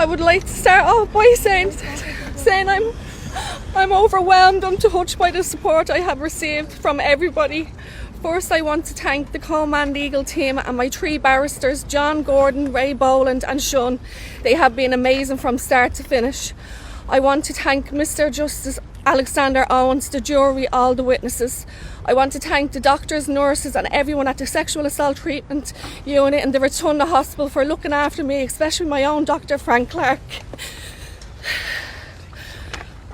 I would like to start off by saying I'm overwhelmed. I'm touched by the support I have received from everybody. First, I want to thank the Coleman legal team and my 3 barristers, John, Gordon, Ray Boland and Sean. They have been amazing from start to finish. I want to thank Mr. Justice Alexander Owens, the jury, all the witnesses. I want to thank the doctors, nurses and everyone at the sexual assault treatment unit in the Rotunda Hospital for looking after me, especially my own doctor, Frank Clark.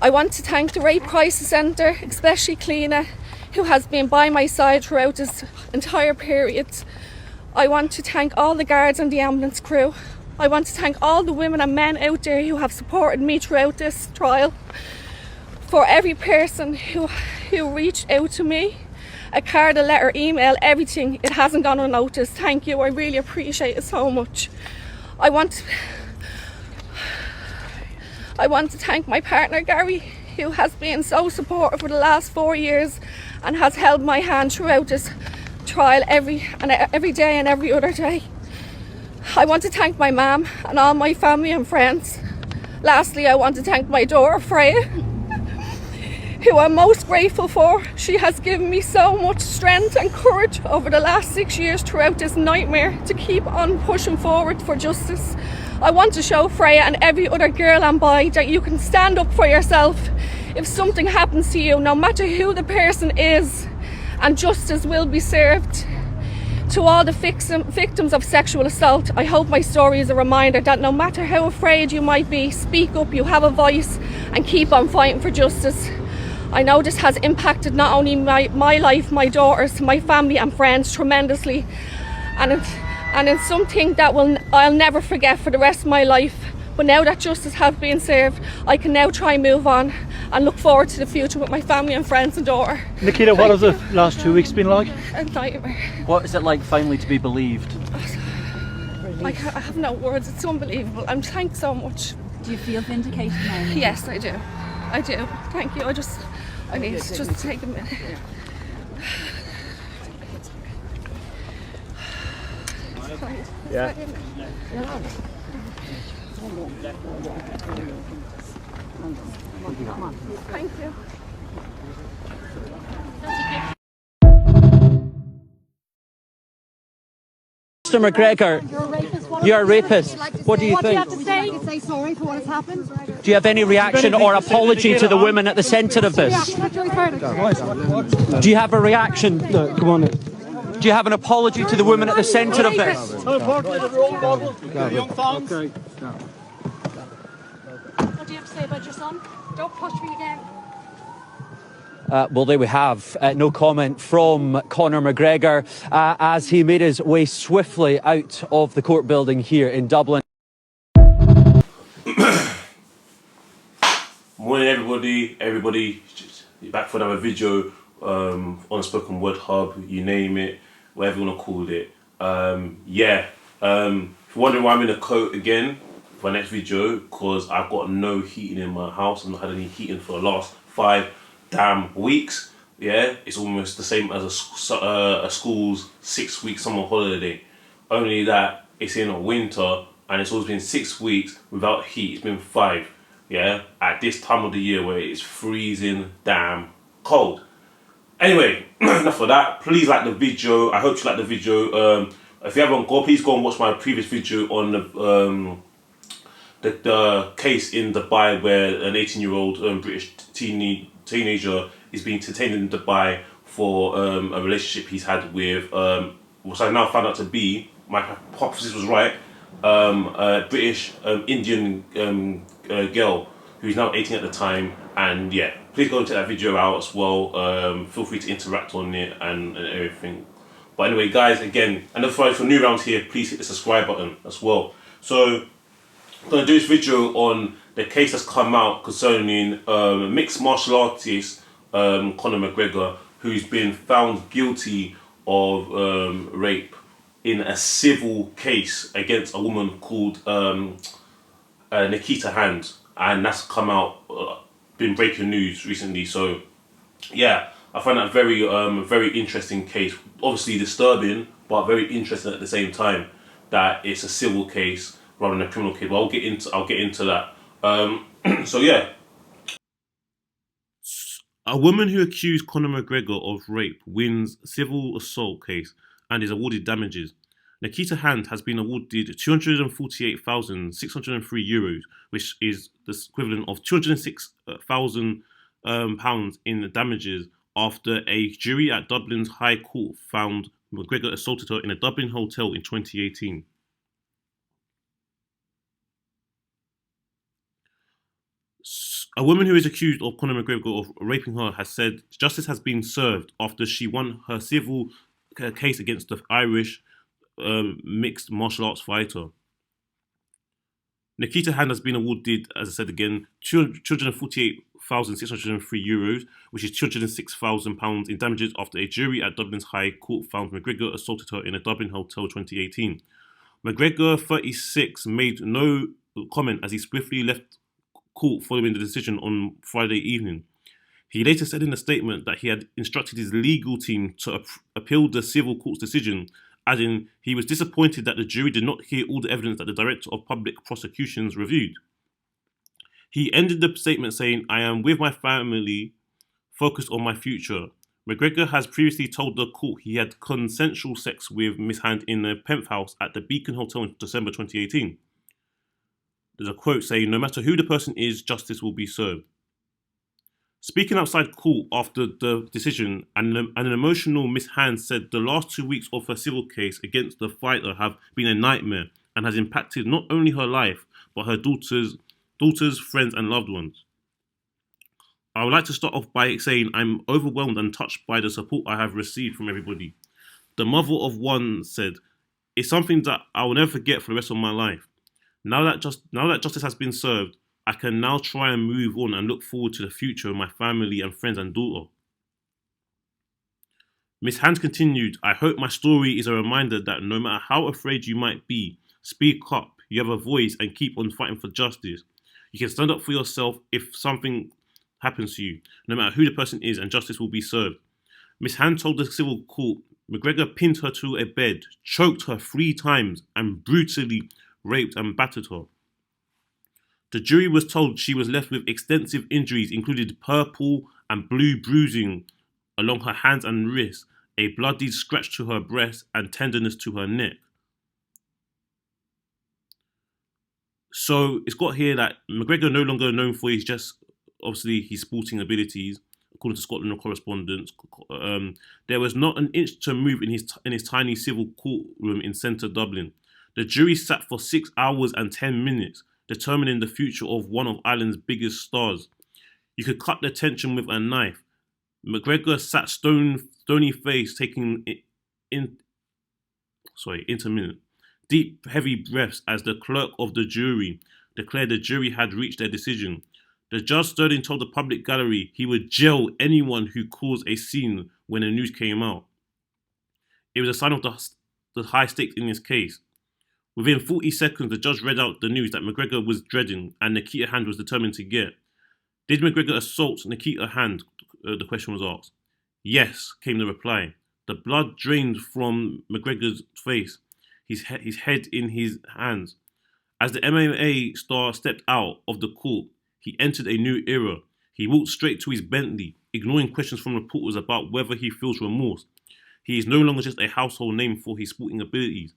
I want to thank the Rape Crisis Centre, especially Cleena, who has been by my side throughout this entire period. I want to thank all the guards and the ambulance crew. I want to thank all the women and men out there who have supported me throughout this trial. For every person who reached out to me, a card, a letter, email, everything, it hasn't gone unnoticed. Thank you, I really appreciate it so much. I want to thank my partner Gary, who has been so supportive for the last 4 years and has held my hand throughout this trial every day and every other day. I want to thank my mum and all my family and friends. Lastly, I want to thank my daughter Freya, who I'm most grateful for. She has given me so much strength and courage over the last 6 years throughout this nightmare to keep on pushing forward for justice. I want to show Freya and every other girl and boy that you can stand up for yourself if something happens to you, no matter who the person is, and justice will be served. To all the victims of sexual assault, I hope my story is a reminder that no matter how afraid you might be, speak up, you have a voice, and keep on fighting for justice. I know this has impacted not only my life, my daughters, my family and friends tremendously, and it's something that I'll never forget for the rest of my life. But now that justice has been served, I can now try and move on and look forward to the future with my family and friends and daughter. Nikita, what have the last 2 weeks been like? A nightmare. What is it like finally to be believed? I have no words, it's unbelievable. I'm thanked so much. Do you feel vindicated now? Yes, I do. I do. Thank you. I need to just take a minute. Yeah. Thank you. Mr. McGregor, you're a rapist. What do you think? What do you have to say? Say sorry for what has happened. Do you have any reaction or apology to the women at the centre of this? Do you have a reaction? No, come on. Do you have an apology to the women at the centre of this? What do you have to say about your son? Don't push me again. Well, there we have no comment from Conor McGregor as he made his way swiftly out of the court building here in Dublin. Morning everybody, back for another video on Spoken Word Hub, you name it, whatever you want to call it. If you're wondering why I'm in a coat again for my next video, because I've got no heating in my house. I've not had any heating for the last 5 damn weeks. Yeah, it's almost the same as a school's 6-week summer holiday, only that it's in a winter and it's always been 6 weeks without heat. It's been 5. Yeah, at this time of the year where it's freezing damn cold. Anyway, enough of that. Please like the video. I hope you like the video. If you haven't please go and watch my previous video on the case in Dubai where an 18-year-old British teenager is being detained in Dubai for a relationship he's had with, which I now found out to be, my hypothesis was right, a British Indian girl who's now 18 at the time. And yeah, please go and check that video out as well. Feel free to interact on it and everything. But anyway, guys, again, and for new rounds here, please hit the subscribe button as well. So I'm going to do this video on the case that's come out concerning mixed martial artist Conor McGregor, who's been found guilty of rape in a civil case against a woman called Nikita Hand, and that's come out, been breaking news recently. So yeah, I find that very interesting case. Obviously disturbing, but very interesting at the same time, that it's a civil case rather than a criminal case. But I'll get into that. So yeah. A woman who accused Conor McGregor of rape wins civil assault case and is awarded damages. Nikita Hand has been awarded €248,603, which is the equivalent of £206,000 in damages after a jury at Dublin's High Court found McGregor assaulted her in a Dublin hotel in 2018. A woman who is accused of Conor McGregor of raping her has said justice has been served after she won her civil case against the Irish mixed martial arts fighter. Nikita Hand has been awarded, as I said again, €248,603, which is £206,000 in damages after a jury at Dublin's High Court found McGregor assaulted her in a Dublin hotel 2018. McGregor, 36, made no comment as he swiftly left court following the decision on Friday evening. He later said in a statement that he had instructed his legal team to appeal the civil court's decision, adding he was disappointed that the jury did not hear all the evidence that the Director of Public Prosecutions reviewed. He ended the statement saying, "I am with my family, focused on my future." McGregor has previously told the court he had consensual sex with Miss Hand in a penthouse at the Beacon Hotel in December 2018. There's a quote saying, "No matter who the person is, justice will be served." Speaking outside court after the decision, an emotional Miss Hand said the last 2 weeks of her civil case against the fighter have been a nightmare and has impacted not only her life, but her daughters, friends and loved ones. "I would like to start off by saying I'm overwhelmed and touched by the support I have received from everybody." The mother of one said, "It's something that I will never forget for the rest of my life. Now that justice has been served, I can now try and move on and look forward to the future of my family and friends and daughter." Miss Hand continued, "I hope my story is a reminder that no matter how afraid you might be, speak up, you have a voice and keep on fighting for justice. You can stand up for yourself if something happens to you, no matter who the person is, and justice will be served." Miss Hand told the civil court McGregor pinned her to a bed, choked her 3 times and brutally raped and battered her. The jury was told she was left with extensive injuries, including purple and blue bruising along her hands and wrists, a bloody scratch to her breast, and tenderness to her neck. So it's got here that McGregor no longer known for his sporting abilities, according to Scotland correspondence. There was not an inch to move in his tiny civil courtroom in centre Dublin. The jury sat for 6 hours and 10 minutes, determining the future of one of Ireland's biggest stars. You could cut the tension with a knife. McGregor sat stony faced, taking intermittent, deep, heavy breaths as the clerk of the jury declared the jury had reached their decision. The judge stood and told the public gallery he would jail anyone who caused a scene when the news came out. It was a sign of the high stakes in his case. Within 40 seconds, the judge read out the news that McGregor was dreading and Nikita Hand was determined to get. "Did McGregor assault Nikita Hand?" The question was asked. "Yes," came the reply. The blood drained from McGregor's face, his head in his hands. As the MMA star stepped out of the court, he entered a new era. He walked straight to his Bentley, ignoring questions from reporters about whether he feels remorse. He is no longer just a household name for his sporting abilities.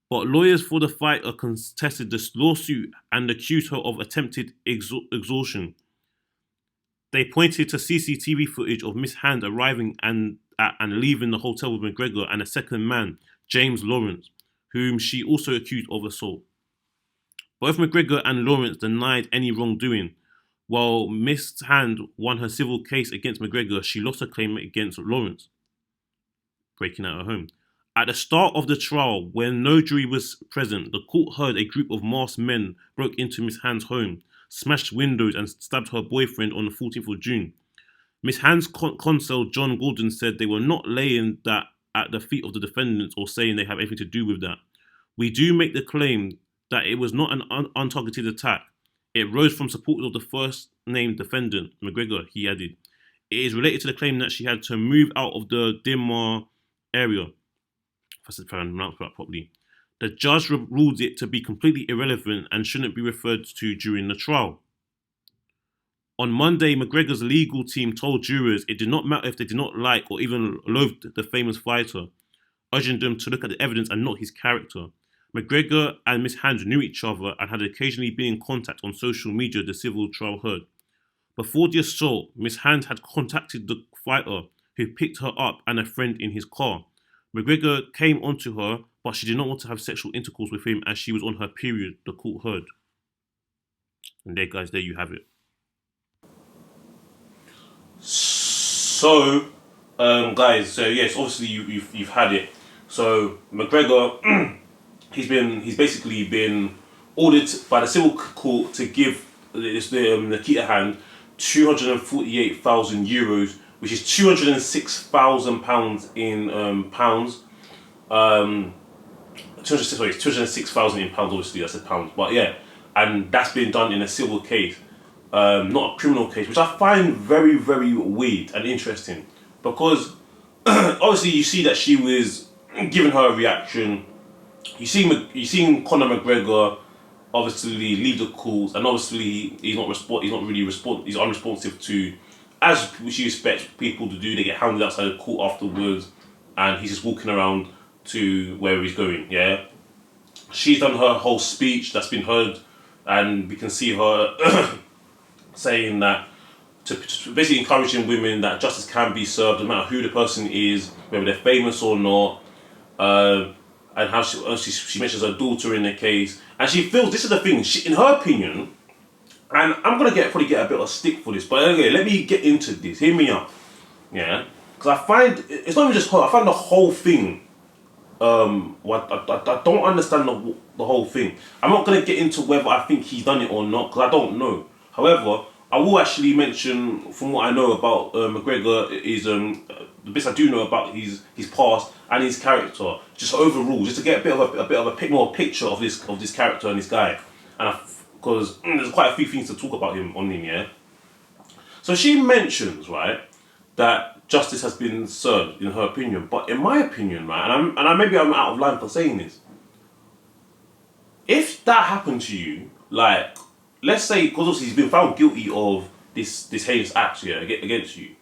But lawyers for the fighter contested this lawsuit and accused her of attempted extortion. They pointed to CCTV footage of Miss Hand arriving and leaving the hotel with McGregor and a second man, James Lawrence, whom she also accused of assault. Both McGregor and Lawrence denied any wrongdoing. While Miss Hand won her civil case against McGregor, she lost her claim against Lawrence, breaking out her home. At the start of the trial, when no jury was present, the court heard a group of masked men broke into Miss Hand's home, smashed windows and stabbed her boyfriend on the 14th of June. Miss Hand's counsel, John Gordon, said they were not laying that at the feet of the defendants or saying they have anything to do with that. "We do make the claim that it was not an untargeted attack. It rose from supporters of the first named defendant, McGregor," he added. "It is related to the claim that she had to move out of the Dimar area." If I pronounce that properly. The judge ruled it to be completely irrelevant and shouldn't be referred to during the trial. On Monday, McGregor's legal team told jurors it did not matter if they did not like or even loathed the famous fighter, urging them to look at the evidence and not his character. McGregor and Miss Hand knew each other and had occasionally been in contact on social media, the civil trial heard. Before the assault, Miss Hand had contacted the fighter, who picked her up and a friend in his car. McGregor came onto her, but she did not want to have sexual intercourse with him as she was on her period, the court heard. And there, guys, there you have it. So, guys, so yes, obviously you've had it. So McGregor, he's basically been ordered by the civil court to give Nikita Hand €248,000, which is £206,000 in pounds. 206,000 in pounds. Obviously, that's in pounds, but yeah, and that's been done in a civil case. Not a criminal case, which I find very, very weird and interesting, because obviously you see that she was giving her a reaction. You seen Conor McGregor obviously leave the calls, and obviously he's unresponsive to, as she expects people to do. They get hounded outside the court afterwards, and he's just walking around to where he's going. Yeah, she's done her whole speech that's been heard, and we can see her saying that to basically encouraging women that justice can be served no matter who the person is, whether they're famous or not, and how she mentions her daughter in the case, and she feels, this is the thing, in her opinion, and I'm gonna probably get a bit of stick for this, but okay, let me get into this. Hear me out, yeah, because I find it's not even just her. I find the whole thing. I don't understand the whole thing. I'm not gonna get into whether I think he's done it or not, because I don't know. However, I will actually mention, from what I know about McGregor, is the bits I do know about his past and his character, just overall, just to get a bit of a more picture of this character and this guy, and because there's quite a few things to talk about him, yeah. So she mentions, right, that justice has been served in her opinion, but in my opinion, right, and maybe I'm out of line for saying this. If that happened to you, like, let's say, because obviously he's been found guilty of this heinous act, yeah, against you.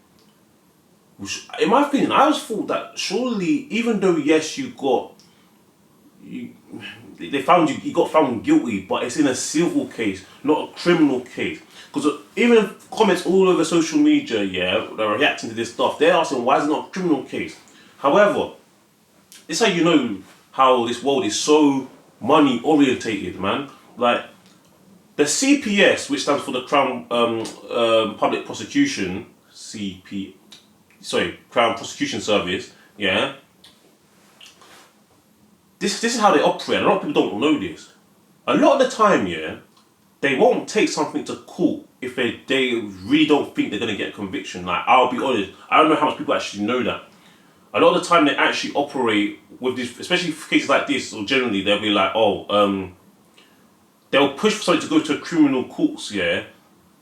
Which, in my opinion, I always thought that surely, even though yes, you got found guilty, but it's in a civil case, not a criminal case. Because even comments all over social media, yeah, that are reacting to this stuff, they're asking why is it not a criminal case. However, this is how you know how this world is so money orientated, man. Like, the CPS, which stands for the Crown Public Prosecution, Crown Prosecution Service, yeah. This is how they operate. A lot of people don't know this. A lot of the time, yeah, they won't take something to court if they really don't think they're gonna get a conviction. Like, I'll be honest, I don't know how much people actually know that. A lot of the time they actually operate with this, especially for cases like this, or generally they'll be like, they'll push for something to go to a criminal courts, yeah,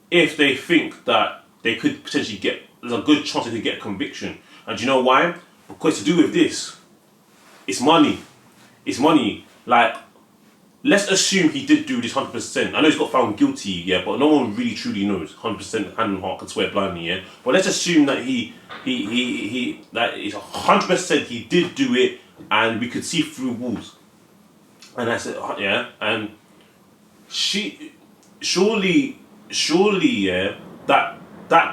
if they think that they could potentially there's a good chance they could get a conviction. And do you know why? Because to do with this, it's money. It's money. Like, let's assume he did do this 100%. I know he's got found guilty, yeah, but no one really truly knows 100% hand on heart, can swear blindly, yeah. But let's assume that that it's 100% he did do it, and we could see through walls. And I said, yeah, and surely, yeah, that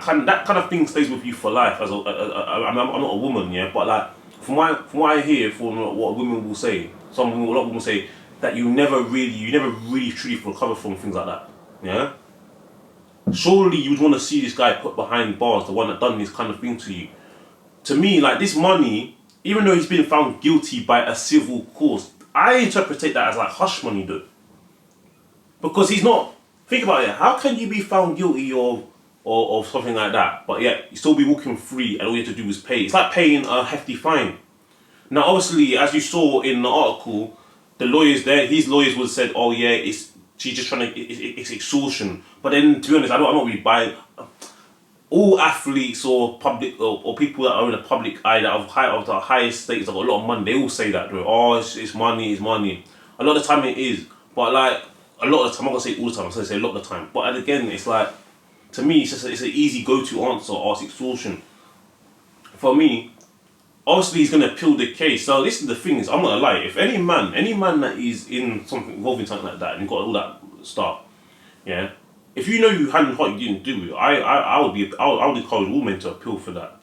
kind of thing stays with you for life. I'm not a woman, yeah, but like from what I hear, from what women will say, a lot of women will say that you never really truly recover from things like that, yeah. Surely you would want to see this guy put behind bars, the one that done this kind of thing to you. To me, like, this money, even though he's been found guilty by a civil court, I interpret that as like hush money, though. Because he's not, think about it, how can you be found guilty of something like that, but yet you still be walking free and all you have to do is pay? It's like paying a hefty fine. Now obviously, as you saw in the article, the lawyers there, his lawyers would have said, oh yeah, she's just trying to, it's extortion. But then, to be honest, I'm not really buying. All athletes or public or people that are in the public eye that of the highest status, have got a lot of money, they all say that, though. Oh, it's money, it's money. A lot of the time it is, but like a lot of the time, I'm not gonna say all the time. I'm gonna say a lot of the time. But again, it's like to me, it's an easy go-to answer. Ask extortion. For me, obviously he's gonna appeal the case. So this is the thing: is I'm not gonna lie. If any man that is in something involved in something like that and got all that stuff, yeah. If you know you hand and heart you didn't do it, I would encourage all men to appeal for that.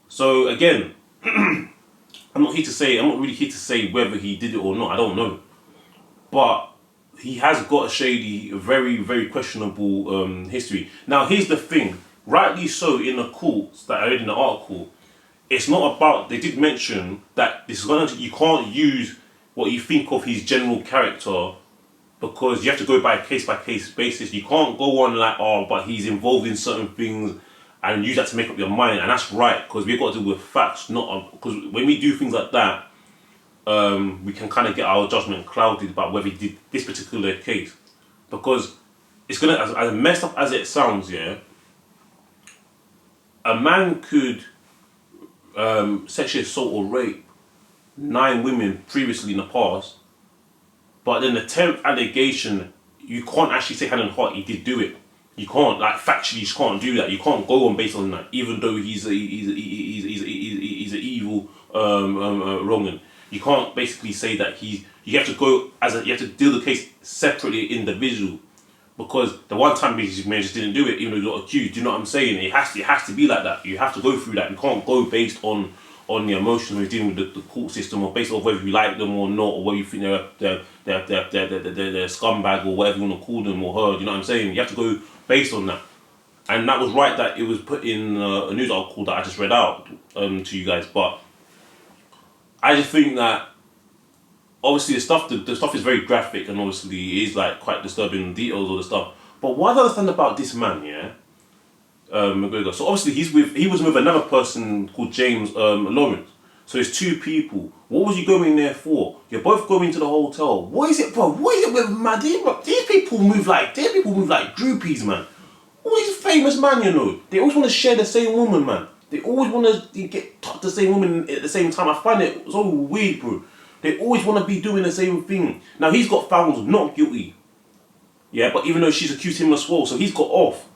So again, I'm not really here to say whether he did it or not. I don't know, but he has got a shady, very, very questionable history. Now, here's the thing. Rightly so, in the courts that I read in the article, it's not about. They did mention that you can't use what you think of his general character because you have to go by case basis. You can't go on like, oh, but he's involved in certain things and use that to make up your mind. And that's right, because we've got to do with facts, not because when we do things like that, we can kind of get our judgment clouded about whether he did this particular case. Because it's gonna, as messed up as it sounds, yeah, a man could sexually assault or rape 9 women previously in the past, but then the 10th allegation, you can't actually say hand on heart he did do it. You can't, like factually, you just can't do that. You can't go on based on that, even though he's an evil wrong'un. You can't basically say that you have to go you have to deal the case separately, individual, because the one time he just didn't do it, even though he got accused. Do you know what I'm saying? It has to be like that. You have to go through that. You can't go based on the emotions we're dealing with the court system, or based on whether you like them or not, or whether you think they're scumbag or whatever you want to call them or her. Do you know what I'm saying? You have to go based on that. And that was right that it was put in a news article that I just read out to you guys. But I just think that obviously the stuff is very graphic, and obviously it is like quite disturbing details of the stuff. But what I don't understand about this man, yeah, McGregor. So obviously he was with another person called James Lawrence. So it's 2 people. What was you going there for? You're both going to the hotel. What is it, bro? What is it with man? These people move like groupies, man. All these famous man, you know, they always want to share the same woman, man. They always want to get touch the same woman at the same time. I find it so weird, bro. They always want to be doing the same thing. Now he's got found not guilty. Yeah, but even though she's accused him as well, so he's got off.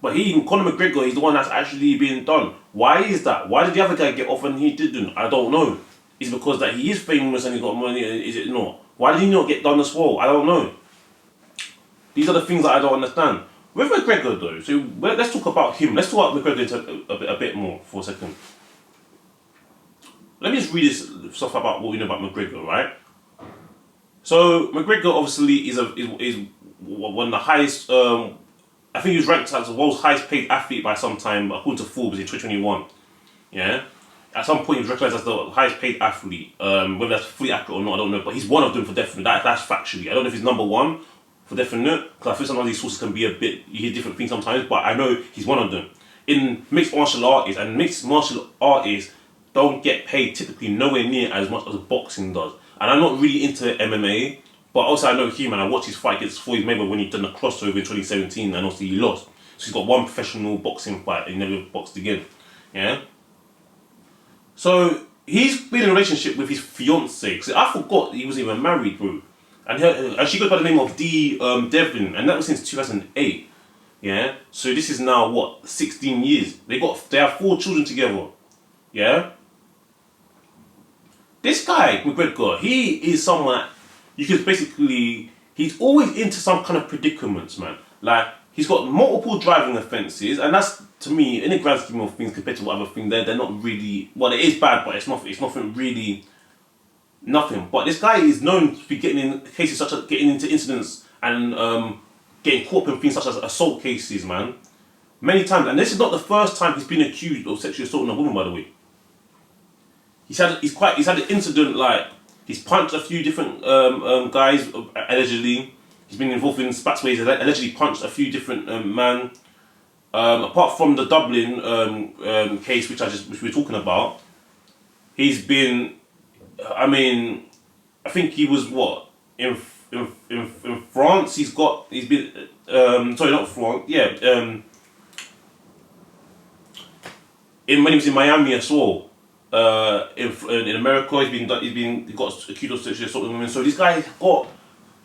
But Conor McGregor, he's the one that's actually being done. Why is that? Why did the other guy get off and he didn't? I don't know. Is it because that he is famous and he's got money? Is it not? Why did he not get done as well? I don't know. These are the things that I don't understand. With McGregor though, so let's talk about him. Let's talk about McGregor a bit more for a second. Let me just read this stuff about what we know about McGregor, right? So McGregor obviously is one of the highest. I think he was ranked as the world's highest paid athlete by some time, according to Forbes in 2021. Yeah, at some point he was recognised as the highest paid athlete. Whether that's fully accurate or not, I don't know. But he's one of them for definite. That's factually. I don't know if he's number 1 for definite, because I think some of these sources can be a bit. You hear different things sometimes, but I know he's one of them. In mixed martial artists, and mixed martial artists don't get paid typically nowhere near as much as boxing does. And I'm not really into MMA. But also I know him and I watched his fight against Floyd Mayweather when he done the crossover in 2017, and obviously he lost. So he's got 1 professional boxing fight and he never boxed again. Yeah? So he's been in a relationship with his fiancée. Because I forgot he was even married, bro. And she goes by the name of Devlin, and that was since 2008. Yeah? So this is now, what, 16 years. They have 4 children together. Yeah? This guy, McGregor, he is someone you could basically, he's always into some kind of predicaments, man. Like, he's got multiple driving offences, and that's, to me, in the grand scheme of things, compared to what other things, they're not really, well, it is bad, but it's nothing really, nothing. But this guy is known to be getting in cases such as, getting into incidents and getting caught up in things such as assault cases, man. Many times, and this is not the first time he's been accused of sexually assaulting a woman, by the way. He's had an incident like, he's punched a few different guys, allegedly. He's been involved in spats where he's allegedly punched a few different men. Apart from the Dublin case, which we were talking about, he's been. I mean, I think he was what in France. He's been. Sorry, not France. Yeah. When he was in Miami as well. in America. He got accused of sexually assaulting women. So this guy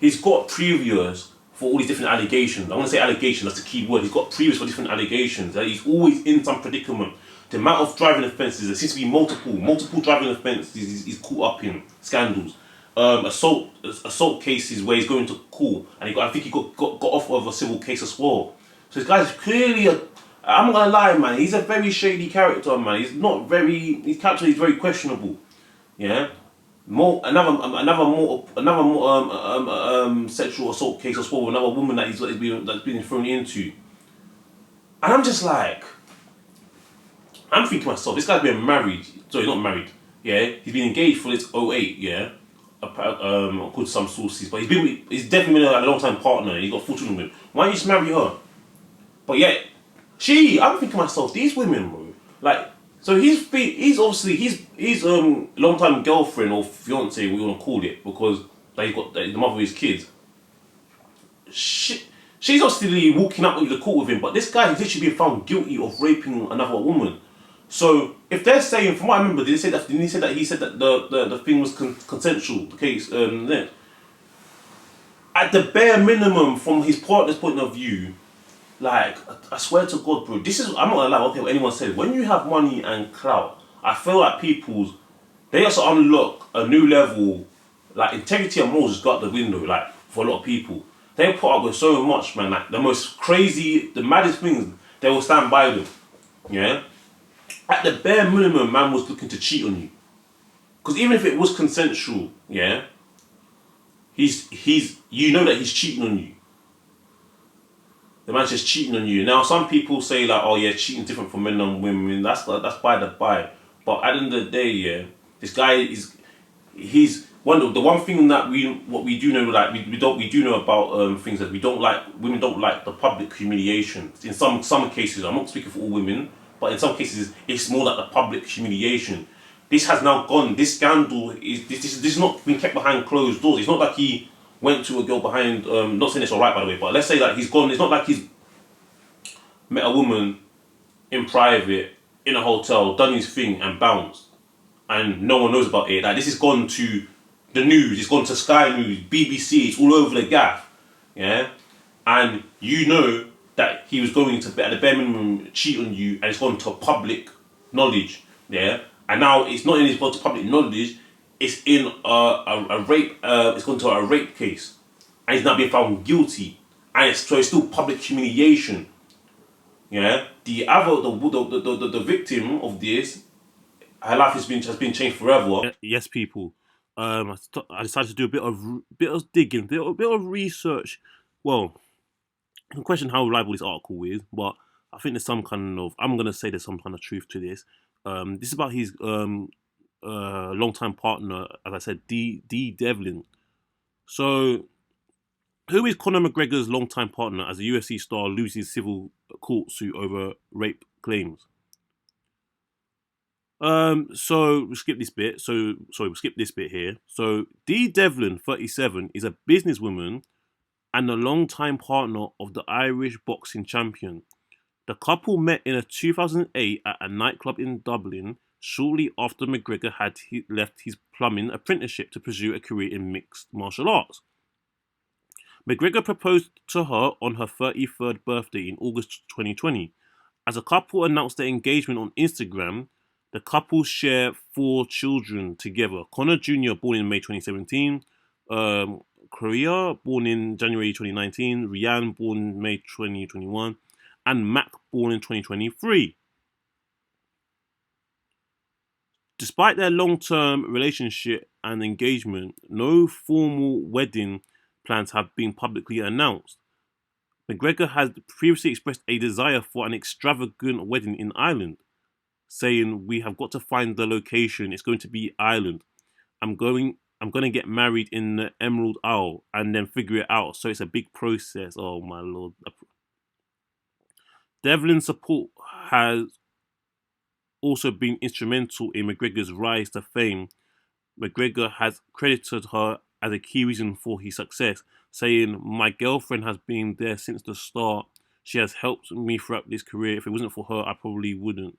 he's got previous for all these different allegations. I'm gonna say allegation. That's the key word. He's got previous for different allegations. That he's always in some predicament. The amount of driving offences, there seems to be multiple driving offences he's caught up in, scandals. Assault cases where he's going to court, and I think he got off of a civil case as well. So this guy's clearly I'm not gonna lie, man, he's a very shady character, man. His character is very questionable. Yeah. Another sexual assault case as well, another woman that's been thrown into. And I'm just like, I'm thinking to myself, this guy's been married. Sorry, not married. Yeah, he's been engaged for this '08. Yeah, according to some sources. But he's definitely been a long time partner. He's got 4 children with. Why don't you just marry her? But yet, I'm thinking to myself, these women, bro. Like, so he's obviously his long time girlfriend or fiance, we want to call it, because he got the mother of his kids. She's obviously walking up into the court with him, but this guy has literally been found guilty of raping another woman. So if they're saying, from what I remember, did he say that he said that the thing was consensual? The case, then at the bare minimum, from his partner's point of view, like, I swear to God, bro, this is, I'm not gonna lie, okay, what anyone says, when you have money and clout, I feel like they also unlock a new level, like integrity and morals just go out the window, like, for a lot of people. They put up with so much, man, like, the most crazy, the maddest things, they will stand by them, yeah? At the bare minimum, man was looking to cheat on you. Because even if it was consensual, yeah, you know that he's cheating on you. The man's just cheating on you. Now, some people say like, oh yeah, cheating's different for men and women. That's by the by. But at the end of the day, yeah, this guy he's the one thing that we do know, like we do know about things that women don't like the public humiliation. In some cases, I'm not speaking for all women, but in some cases it's more like the public humiliation. This has now gone. This scandal is not been kept behind closed doors. It's not like he went to a girl behind. Not saying it's alright, by the way, but let's say that he's gone. It's not like he's met a woman in private in a hotel, done his thing, and bounced, and no one knows about it. Like, this has gone to the news. It's gone to Sky News, BBC. It's all over the gaff. Yeah, and you know that he was going to, at the bare minimum, cheat on you, and it's gone to public knowledge. Yeah. And now it's not in his public knowledge, it's in a rape, it's gone to a rape case. And he's now been found guilty. And so it's still public humiliation. Yeah? The victim of this, her life has been changed forever. Yes, people. I decided to do a bit of digging, a bit of research. Well, you can question how reliable this article is, but I think there's some kind of, I'm going to say there's some kind of truth to this. This is about his long-time partner, as I said, D. Devlin. So, who is Conor McGregor's long-time partner as a UFC star loses civil court suit over rape claims? So we'll skip this bit. We'll skip this bit here. So, D. Devlin, 37, is a businesswoman and a long-time partner of the Irish boxing champion. The couple met in 2008 at a nightclub in Dublin shortly after McGregor had left his plumbing apprenticeship to pursue a career in mixed martial arts. McGregor proposed to her on her 33rd birthday in August 2020. As a couple announced their engagement on Instagram, the couple share 4 children together. Conor Jr., born in May 2017, Korea, born in January 2019, Ryan, born in May 2021, and Mac, born in 2023. Despite their long-term relationship and engagement, no formal wedding plans have been publicly announced. McGregor had previously expressed a desire for an extravagant wedding in Ireland, saying, "We have got to find the location. It's going to be Ireland. I'm going to get married in the Emerald Isle and then figure it out. So it's a big process." Oh my lord. Devlin's support has also been instrumental in McGregor's rise to fame. McGregor has credited her as a key reason for his success, saying, "My girlfriend has been there since the start. She has helped me throughout this career. If it wasn't for her, I probably wouldn't."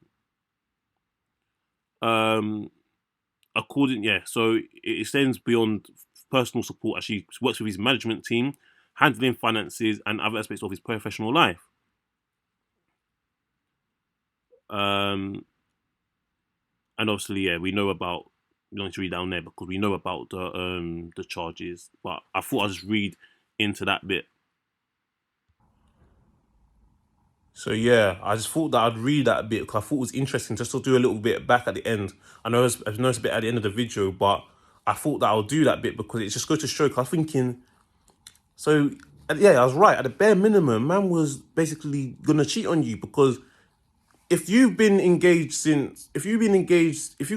So it extends beyond personal support as she works with his management team, handling finances and other aspects of his professional life. And obviously, yeah, we know about. We don't need to read down there because we know about the charges. But I thought I'd just read into that bit. So yeah, I just thought that I'd read that a bit because I thought it was interesting just to do a little bit back at the end. I know it's a bit at the end of the video, but I thought that I'll do that bit because it just goes to show. Cause I was thinking, so yeah, I was right. At the bare minimum, man was basically gonna cheat on you because if you've been engaged if you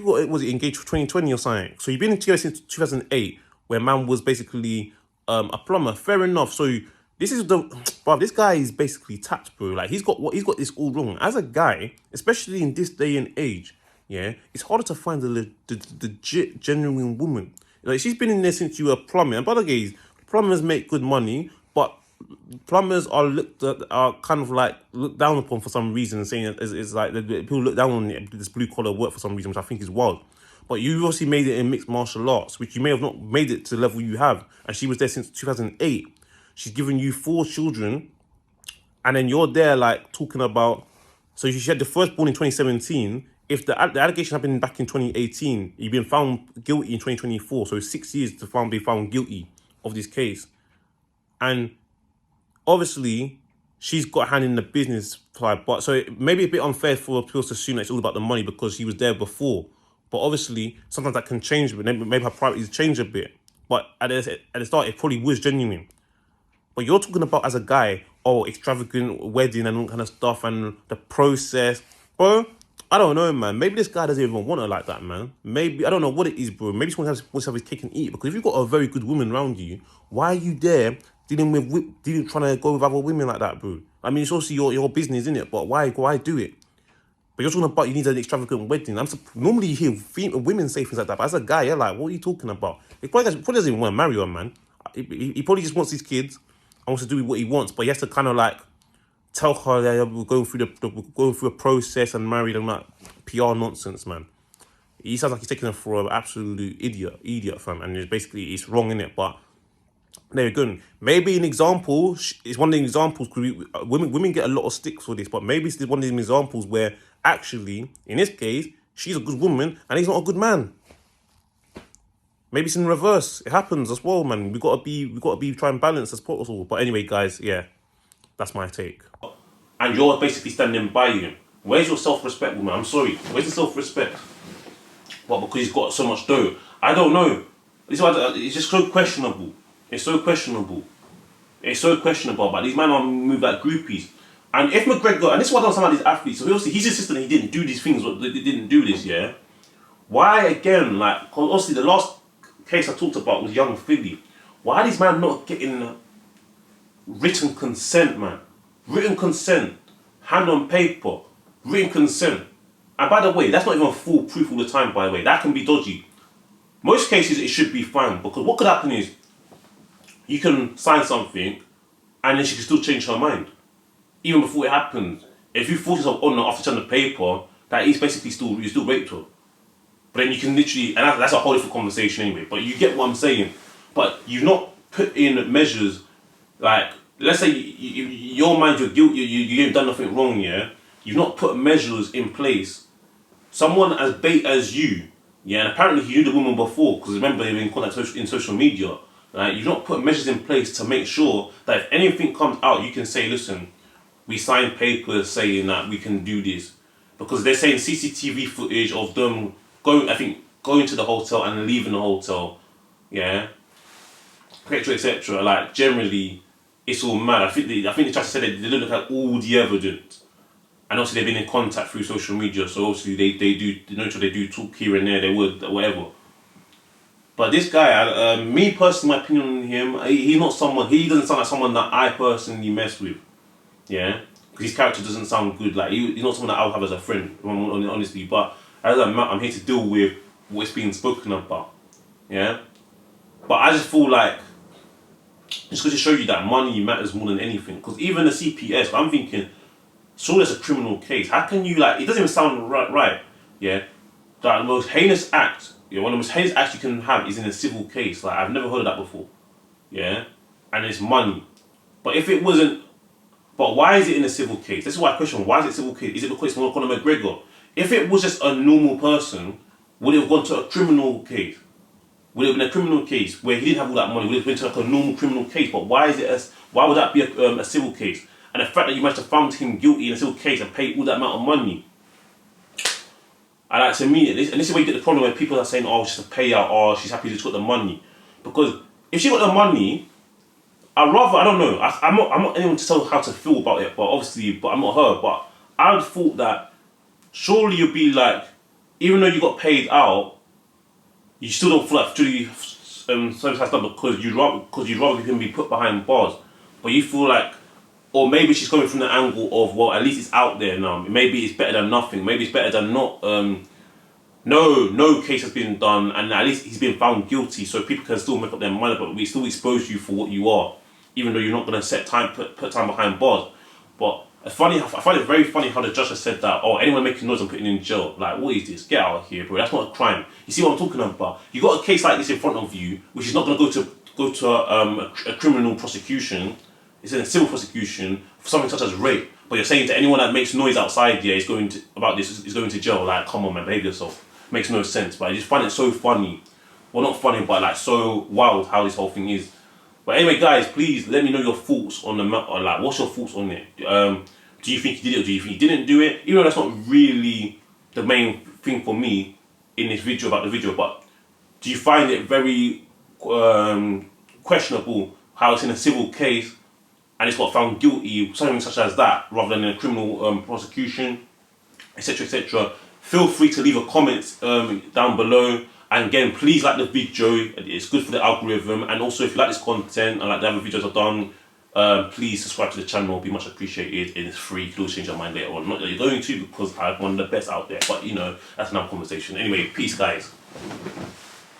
got, was it engaged for 2020 or something? So you've been together since 2008, where man was basically a plumber. Fair enough. So this guy is basically tapped, bro. Like he's got this all wrong. As a guy, especially in this day and age, yeah, it's harder to find the legit, genuine woman. Like she's been in there since you were plumbing. And by the way, plumbers make good money, but plumbers are kind of like looked down upon for some reason, saying it's like people look down on this blue collar work for some reason, which I think is wild. But you obviously made it in mixed martial arts, which you may have not made it to the level you have. And she was there since 2008. She's given you 4 children, and then you're there like talking about. So she had the firstborn in 2017. If the allegation happened back in 2018, you've been found guilty in 2024. So 6 years to be found guilty of this case, and obviously, she's got a hand in the business side, but so it may be a bit unfair for people to assume that it's all about the money because she was there before. But obviously, sometimes that can change, but maybe her priorities change a bit. But at the start, it probably was genuine. But you're talking about as a guy, extravagant wedding and all kind of stuff and the process. Bro, I don't know, man. Maybe this guy doesn't even want her like that, man. Maybe, I don't know what it is, bro. Maybe someone wants to have his cake and eat it. Because if you've got a very good woman around you, why are you there trying to go with other women like that, bro? I mean, it's also your business, isn't it? But why do it? But you're talking about you need an extravagant wedding. Normally you hear women say things like that, but as a guy, you're like, what are you talking about? He probably doesn't even want to marry her, man. He probably just wants his kids and wants to do what he wants, but he has to kind of like tell her that we're going through a process and married and that PR nonsense, man. He sounds like he's taking her for an absolute idiot, fam. And it's wrong, innit? But there you go. Maybe an example, it's one of the examples, because women get a lot of sticks for this, but maybe it's one of these examples where actually, in this case, she's a good woman and he's not a good man. Maybe it's in reverse. It happens as well, man. We gotta be try and balance as possible. But anyway, guys, yeah, that's my take. And you're basically standing by him. Where's your self-respect, woman? I'm sorry. Where's the self-respect? Well, because he's got so much dough. I don't know. It's just so questionable. It's so questionable. But these men are moved like groupies. And if McGregor, and this is what I don't understand about these athletes, so obviously he's insisting he didn't do these things, they didn't do this, yeah? Why again, like, cause obviously the last case I talked about was young Philly. Why are these men not getting written consent, man? Written consent, hand on paper, written consent. And by the way, that's not even foolproof all the time, by the way. That can be dodgy. Most cases it should be fine, because what could happen is you can sign something and then she can still change her mind. Even before it happens. If you force yourself on after signing the paper, that is basically you still raped her. But then you can literally, and that's a whole different conversation anyway, but you get what I'm saying. But you've not put in measures, like, let's say your mind, you're guilty, you ain't done nothing wrong, yeah? You've not put measures in place. Someone as bait as you, yeah, and apparently you knew the woman before, because remember they were in contact in social media, right? You've not put measures in place to make sure that if anything comes out, you can say, listen, we signed papers saying that we can do this. Because they're saying CCTV footage of them going to the hotel and leaving the hotel, yeah, etc. Like, generally, it's all mad. I think they tried to say that they don't look at all the evidence. And also they've been in contact through social media, so obviously they do talk here and there, they would, whatever. But this guy, me personally, my opinion on him, he doesn't sound like someone that I personally mess with. Yeah? Because his character doesn't sound good. Like, he's not someone that I'll have as a friend, honestly. But as I'm here to deal with what's being spoken about. Yeah? But I just feel like, just to show you that money matters more than anything. Because even the CPS, I'm thinking, sure, there's a criminal case. How can you, like, it doesn't even sound right, yeah? that the most heinous act, one of the most heinous acts you can have is in a civil case. Like, I've never heard of that before. Yeah? And it's money. But if it wasn't, but why is it in a civil case? This is why I question, why is it a civil case? Is it because it's Conor McGregor? If it was just a normal person, would it have gone to a criminal case? Would it have been a criminal case where he didn't have all that money? Would it have been to like a normal criminal case? But why is it why would that be a civil case? And the fact that you managed to find him guilty in a civil case and pay all that amount of money, and like, to me, and this is where you get the problem when people are saying, oh, it's just a payout, or she's happy to got the money. Because if she got the money, I don't know, I'm not anyone to tell how to feel about it, but I'm not her, but I would thought that surely you'd be like, even though you got paid out, you still don't feel like truly service has done because you'd rather him be put behind bars. But you feel like, or maybe she's coming from the angle of, well, at least it's out there now. Maybe it's better than nothing. Maybe it's better than not. No case has been done, and at least he's been found guilty, so people can still make up their mind. But we still expose you for what you are, even though you're not going to put time behind bars. But I find it very funny how the judge has said that, oh, anyone making noise, I'm putting in jail. Like, what is this? Get out of here, bro. That's not a crime. You see what I'm talking about? You got a case like this in front of you, which is not going to go to a criminal prosecution. It's in a civil prosecution for something such as rape. But you're saying to anyone that makes noise outside, is going to jail. Like, come on, man, behave yourself. Makes no sense. But I just find it so funny. Well, not funny, but like so wild how this whole thing is. But anyway, guys, please let me know your thoughts on the matter. Like, what's your thoughts on it? Do you think he did it or do you think he didn't do it? Even though that's not really the main thing for me in this video about the video, but do you find it very questionable how it's in a civil case and it's got found guilty, something such as that, rather than in a criminal prosecution, etc., etc.? Feel free to leave a comment down below. And again, please like the video. It's good for the algorithm. And also, if you like this content and like the other videos I've done, please subscribe to the channel. It'll be much appreciated. It's free. You can always change your mind later on. Not that you're going to, because I'm one of the best out there. But, you know, that's another conversation. Anyway, peace, guys.